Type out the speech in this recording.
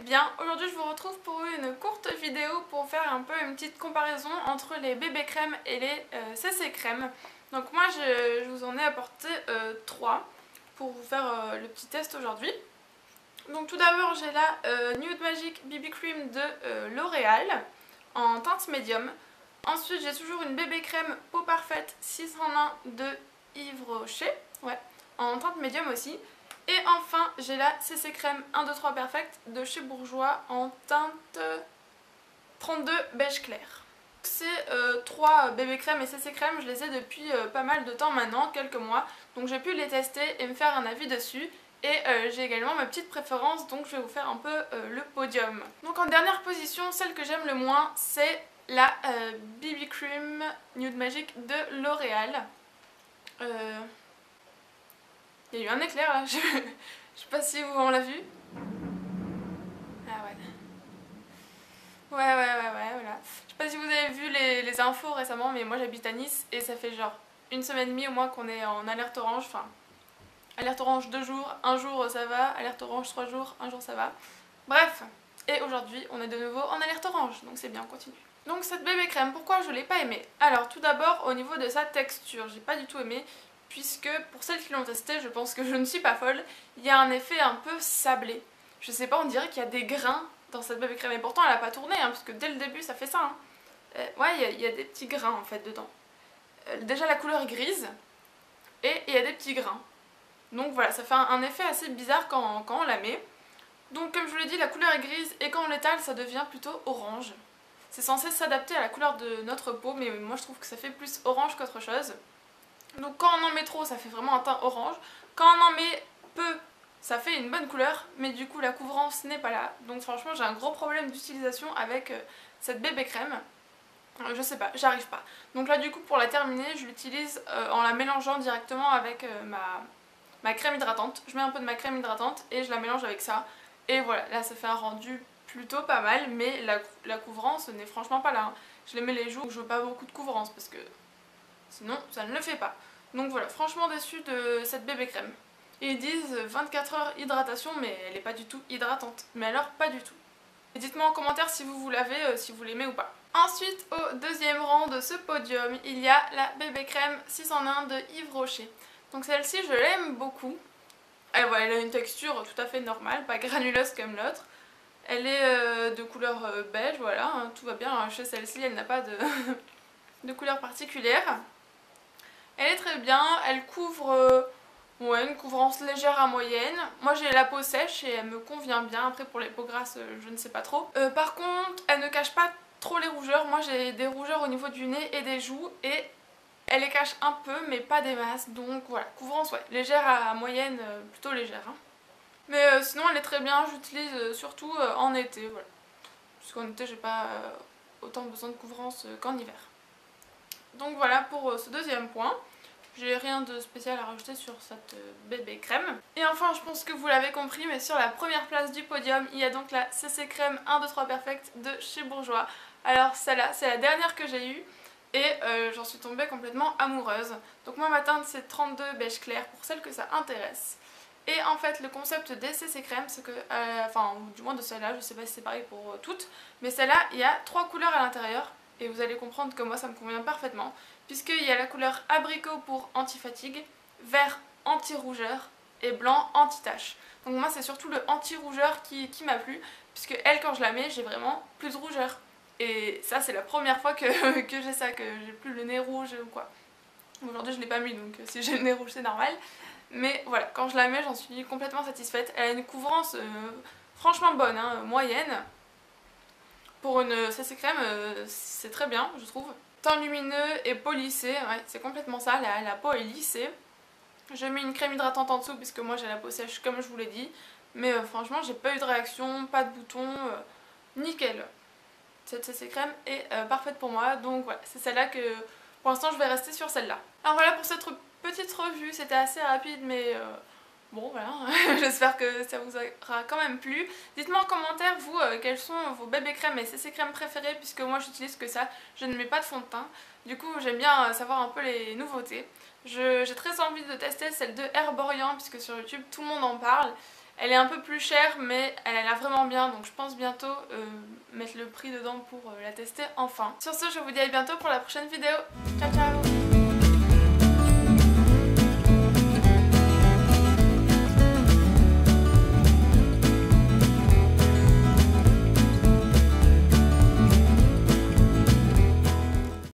bien. Aujourd'hui je vous retrouve pour une courte vidéo pour faire un peu une petite comparaison entre les bébés crèmes et les CC crèmes. Donc moi je vous en ai apporté 3 pour vous faire le petit test aujourd'hui. Donc tout d'abord j'ai la Nude Magic BB Cream de L'Oréal en teinte médium. Ensuite j'ai toujours une bébé crème peau parfaite 6 en 1 de Yves Rocher, ouais, en teinte médium aussi. Et enfin j'ai la CC crème 1, 2, 3 Perfect de chez Bourjois en teinte 32 beige clair. Ces 3 bébé crèmes et CC crèmes je les ai depuis pas mal de temps maintenant, quelques mois. Donc j'ai pu les tester et me faire un avis dessus. Et j'ai également ma petite préférence, donc je vais vous faire un peu le podium. Donc en dernière position, celle que j'aime le moins, c'est la BB Cream Nude Magic de L'Oréal. Il y a eu un éclair là, je sais pas si on l'a vu. Ah ouais. Ouais, voilà. Je sais pas si vous avez vu les infos récemment, mais moi j'habite à Nice et ça fait genre une semaine et demie au moins qu'on est en alerte orange, enfin... Alerte orange 2 jours, un jour ça va, alerte orange 3 jours, un jour ça va. Bref, et aujourd'hui on est de nouveau en alerte orange, donc c'est bien, on continue. Donc cette bébé crème, pourquoi je l'ai pas aimée? Alors tout d'abord au niveau de sa texture, j'ai pas du tout aimé, puisque pour celles qui l'ont testé, je pense que je ne suis pas folle, il y a un effet un peu sablé. Je sais pas, on dirait qu'il y a des grains dans cette bébé crème, et pourtant elle a pas tourné, hein, parce que dès le début ça fait ça. Hein. Ouais, il y a des petits grains en fait dedans. Déjà la couleur est grise, et il y a des petits grains. Donc voilà, ça fait un effet assez bizarre quand on la met. Donc comme je vous l'ai dit, la couleur est grise et quand on l'étale, ça devient plutôt orange. C'est censé s'adapter à la couleur de notre peau, mais moi je trouve que ça fait plus orange qu'autre chose. Donc quand on en met trop, ça fait vraiment un teint orange. Quand on en met peu, ça fait une bonne couleur, mais du coup la couvrance n'est pas là. Donc franchement, j'ai un gros problème d'utilisation avec cette bébé crème. Je sais pas, j'arrive pas. Donc là du coup pour la terminer, je l'utilise en la mélangeant directement avec ma crème hydratante. Je mets un peu de ma crème hydratante et je la mélange avec ça. Et voilà, là ça fait un rendu plutôt pas mal, mais la couvrance n'est franchement pas là. Hein. Je les mets les jours où je veux pas beaucoup de couvrance parce que sinon ça ne le fait pas. Donc voilà, franchement déçue de cette bébé crème. Et ils disent 24 heures hydratation, mais elle est pas du tout hydratante. Mais alors pas du tout. Et dites-moi en commentaire si vous l'avez, si vous l'aimez ou pas. Ensuite, au deuxième rang de ce podium, il y a la bébé crème 6 en 1 de Yves Rocher. Donc celle-ci, je l'aime beaucoup. Elle a une texture tout à fait normale, pas granuleuse comme l'autre. Elle est de couleur beige, voilà, hein, tout va bien. Chez celle-ci, elle n'a pas de, de couleur particulière. Elle est très bien, elle couvre ouais, une couvrance légère à moyenne. Moi j'ai la peau sèche et elle me convient bien. Après pour les peaux grasses, je ne sais pas trop. Par contre, elle ne cache pas trop les rougeurs. Moi j'ai des rougeurs au niveau du nez et des joues et elle les cache un peu mais pas des masses. Donc voilà, couvrance ouais, légère à moyenne, plutôt légère. Hein. Mais sinon elle est très bien, j'utilise surtout en été. Voilà. Parce qu'en été j'ai pas autant besoin de couvrance qu'en hiver. Donc voilà pour ce deuxième point. J'ai rien de spécial à rajouter sur cette bébé crème. Et enfin, je pense que vous l'avez compris, mais sur la première place du podium, il y a donc la CC crème 1, 2, 3 Perfect de chez Bourjois. Alors celle-là, c'est la dernière que j'ai eue et j'en suis tombée complètement amoureuse. Donc moi ma teinte c'est 32 beige clair pour celles que ça intéresse. Et en fait le concept des CC crèmes c'est que, enfin du moins de celle-là, je sais pas si c'est pareil pour toutes, mais celle-là il y a 3 couleurs à l'intérieur. Et vous allez comprendre que moi ça me convient parfaitement, puisqu'il y a la couleur abricot pour anti-fatigue, vert anti-rougeur et blanc anti-tache. Donc moi c'est surtout le anti-rougeur qui m'a plu, puisque elle quand je la mets j'ai vraiment plus de rougeur. Et ça c'est la première fois que j'ai ça, que j'ai plus le nez rouge ou quoi. Aujourd'hui je l'ai pas mis donc si j'ai le nez rouge c'est normal. Mais voilà, quand je la mets j'en suis complètement satisfaite. Elle a une couvrance franchement bonne, hein, moyenne. Pour une CC crème, c'est très bien, je trouve. Teint lumineux et peau lissée, ouais, c'est complètement ça, la peau est lissée. J'ai mis une crème hydratante en dessous puisque moi j'ai la peau sèche comme je vous l'ai dit. Mais franchement, j'ai pas eu de réaction, pas de boutons, nickel. Cette CC crème est parfaite pour moi, donc voilà, c'est celle-là que pour l'instant je vais rester sur celle-là. Alors voilà pour cette petite revue, c'était assez rapide mais... Bon voilà, j'espère que ça vous aura quand même plu. Dites-moi en commentaire vous quelles sont vos bébé crèmes et CC crèmes préférées puisque moi j'utilise que ça, je ne mets pas de fond de teint. Du coup j'aime bien savoir un peu les nouveautés. J'ai très envie de tester celle de Herborian puisque sur YouTube tout le monde en parle. Elle est un peu plus chère mais elle a l'air vraiment bien, donc je pense bientôt mettre le prix dedans pour la tester enfin. Sur ce, je vous dis à bientôt pour la prochaine vidéo. Ciao ciao.